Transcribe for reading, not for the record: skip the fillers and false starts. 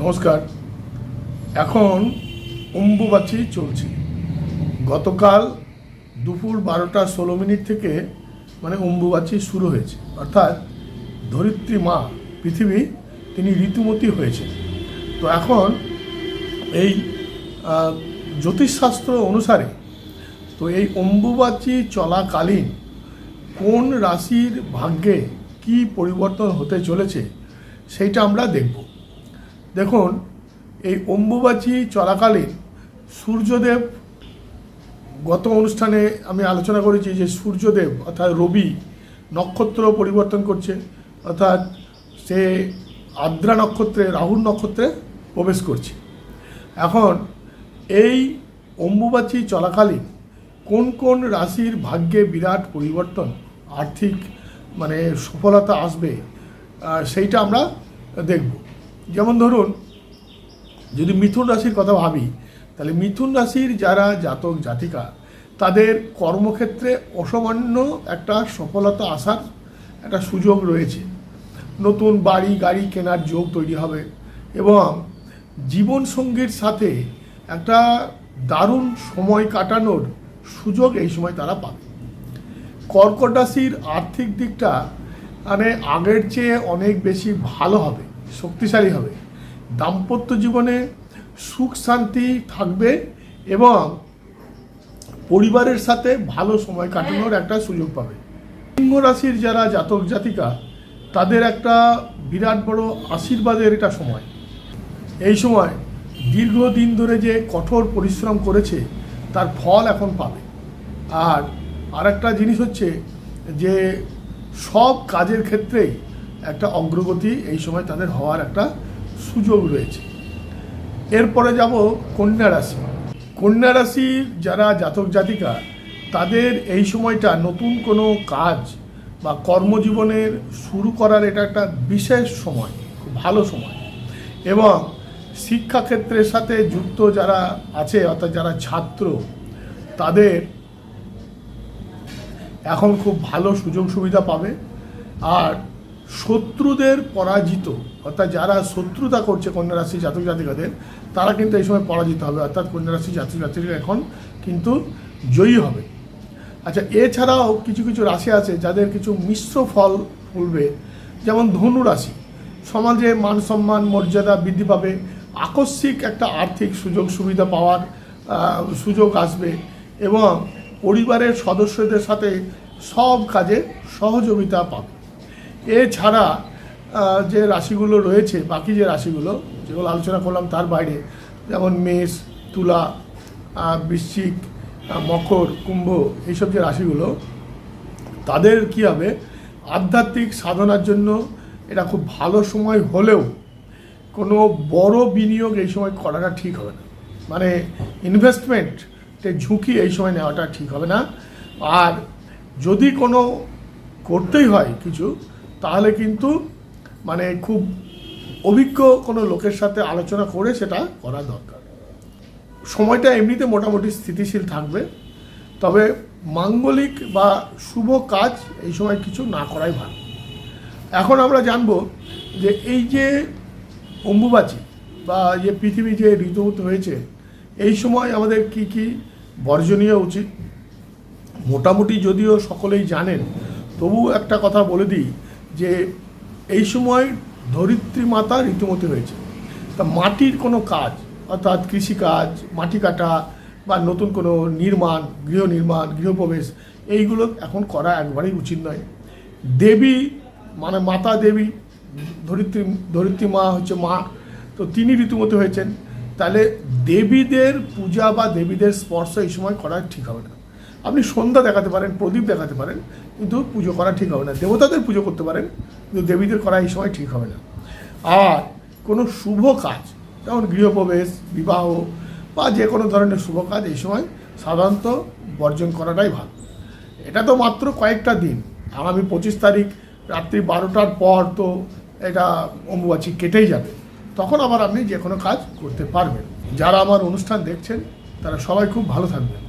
নমস্কার। এখন অম্বুবাচী চলছে। গতকাল দুপুর 12:16 থেকে অম্বুবাচী শুরু হয়েছে, অর্থাৎ ধরিত্রী মা পৃথিবী তিনি ঋতুমতী হয়েছে। তো এখন এই জ্যোতিষশাস্ত্র অনুসারে তো এই অম্বুবাচী চলাকালীন কোন রাশির ভাগ্যে কি পরিবর্তন হতে চলেছে সেইটা আমরা দেখব। দেখুন, এই অম্বুবাচী চলাকালীন সূর্যদেব, গত অনুষ্ঠানে আমি আলোচনা করেছি যে সূর্যদেব অর্থাৎ রবি নক্ষত্র পরিবর্তন করছে, অর্থাৎ সে আদ্রা নক্ষত্রে রাহুর নক্ষত্রে প্রবেশ করছে। এখন এই অম্বুবাচী চলাকালীন কোন কোন রাশির ভাগ্যে বিরাট পরিবর্তন, আর্থিক সফলতা আসবে, সেইটা আমরা দেখব। যেমন ধরুন, যদি মিথুন রাশির কথা ভাবি, তাহলে মিথুন রাশির যারা জাতক জাতিকা তাদের কর্মক্ষেত্রে অসামান্য একটা সফলতা আসার একটা সুযোগ রয়েছে। নতুন বাড়ি গাড়ি কেনার যোগ তৈরি হবে এবং জীবনসঙ্গীর সাথে একটা দারুণ সময় কাটানোর সুযোগ এই সময় তারা পাবে। কর্কট রাশির আর্থিক দিকটা আগের চেয়ে অনেক বেশি ভালো হবে, শক্তিশালী হবে। দাম্পত্য জীবনে সুখ শান্তি থাকবে এবং পরিবারের সাথে ভালো সময় কাটানোর একটা সুযোগ পাবে। সিংহ রাশির যারা জাতক জাতিকা তাদের একটা বিরাট বড় আশীর্বাদের এটা সময়। এই সময় দীর্ঘদিন ধরে যে কঠোর পরিশ্রম করেছে তার ফল এখন পাবে। আর একটা জিনিস হচ্ছে যে সব কাজের ক্ষেত্রেই একটা অগ্রগতি এই সময় তাদের হওয়ার একটা সুযোগ রয়েছে। এরপরে যাব কন্যা রাশি। কন্যা রাশির যারা জাতক জাতিকা তাদের এই সময়টা নতুন কোনো কাজ বা কর্মজীবনের শুরু করার এটা একটা বিশেষ সময়, খুব ভালো সময়। এবং শিক্ষাক্ষেত্রের সাথে যুক্ত যারা আছে, অর্থাৎ যারা ছাত্র, তাদের এখন খুব ভালো সুযোগ সুবিধা পাবে। আর শত্রুদের পরাজিত, অর্থাৎ যারা শত্রুতা করছে কন্যা রাশি জাতক জাতিকাদের, তারা কিন্তু এই সময় পরাজিত হবে, অর্থাৎ কন্যা রাশি জাতক জাতিকা এখন কিন্তু জয়ী হবে। আচ্ছা, এছাড়াও কিছু কিছু রাশি আছে যাদের কিছু মিশ্র ফল ফুলবে। যেমন ধনু রাশি, সমাজে মান সম্মান মর্যাদা বৃদ্ধি পাবে, আকস্মিক একটা আর্থিক সুযোগ সুবিধা পাওয়ার সুযোগ আসবে এবং পরিবারের সদস্যদের সাথে সব কাজে সহযোগিতা পাবে। এছাড়া যে রাশিগুলো রয়েছে, বাকি যে রাশিগুলো যেগুলো আলোচনা করলাম তার বাইরে, যেমন মেষ, তুলা, বৃশ্চিক, মকর, কুম্ভ, এইসব যে রাশিগুলো, তাদের কী হবে, আধ্যাত্মিক সাধনার জন্য এটা খুব ভালো সময় হলেও কোনো বড় বিনিয়োগ এই সময় করাটা ঠিক হবে না। ইনভেস্টমেন্টের ঝুঁকি এই সময় নেওয়াটা ঠিক হবে না। আর যদি কোনো করতেই হয় কিছু, তাহলে কিন্তু খুব অভিজ্ঞ কোনো লোকের সাথে আলোচনা করে সেটা করা দরকার। সময়টা এমনিতে মোটামুটি স্থিতিশীল থাকবে, তবে মাঙ্গলিক বা শুভ কাজ এই সময় কিছু না করাই ভালো। এখন আমরা জানব যে এই যে অম্বুবাচী বা যে পৃথিবী যে ঋতুমতী হয়েছে, এই সময় আমাদের কি কি বর্জনীয় উচিত। মোটামুটি যদিও সকলেই জানেন, তবু একটা কথা বলে দিই যে এই সময় ধরিত্রী মাতা ঋতুমতী হয়েছে। তা মাটির কোনো কাজ, অর্থাৎ কৃষিকাজ, মাটি কাটা বা নতুন কোনো নির্মাণ, গৃহপ্রবেশ, এইগুলো এখন করা একবারেই উচিত নয়। দেবী মাতা দেবী, ধরিত্রী মা হচ্ছে মা, তো তিনি ঋতুমতী হয়েছেন। তাহলে দেবীদের পূজা বা দেবীদের স্পর্শ এই সময় করা ঠিক হবে না। আপনি সন্ধ্যা দেখাতে পারেন, প্রদীপ দেখাতে পারেন, কিন্তু পুজো করা ঠিক হবে না। দেবতাদের পুজো করতে পারেন, কিন্তু দেবীদের করা এই সময় ঠিক হবে না। আর কোনো শুভ কাজ, যেমন গৃহপ্রবেশ, বিবাহ বা যে কোনো ধরনের শুভ কাজ এই সময় সাধারণত বর্জন করাটাই ভালো। এটা তো মাত্র কয়েকটা দিন, আগামী 25 তারিখ রাত্রি 12টার পর তো এটা অম্বুবাচী কেটেই যাবে, তখন আবার আপনি যে কোনো কাজ করতে পারবেন। যারা আমার অনুষ্ঠান দেখছেন তারা সবাই খুব ভালো থাকবেন।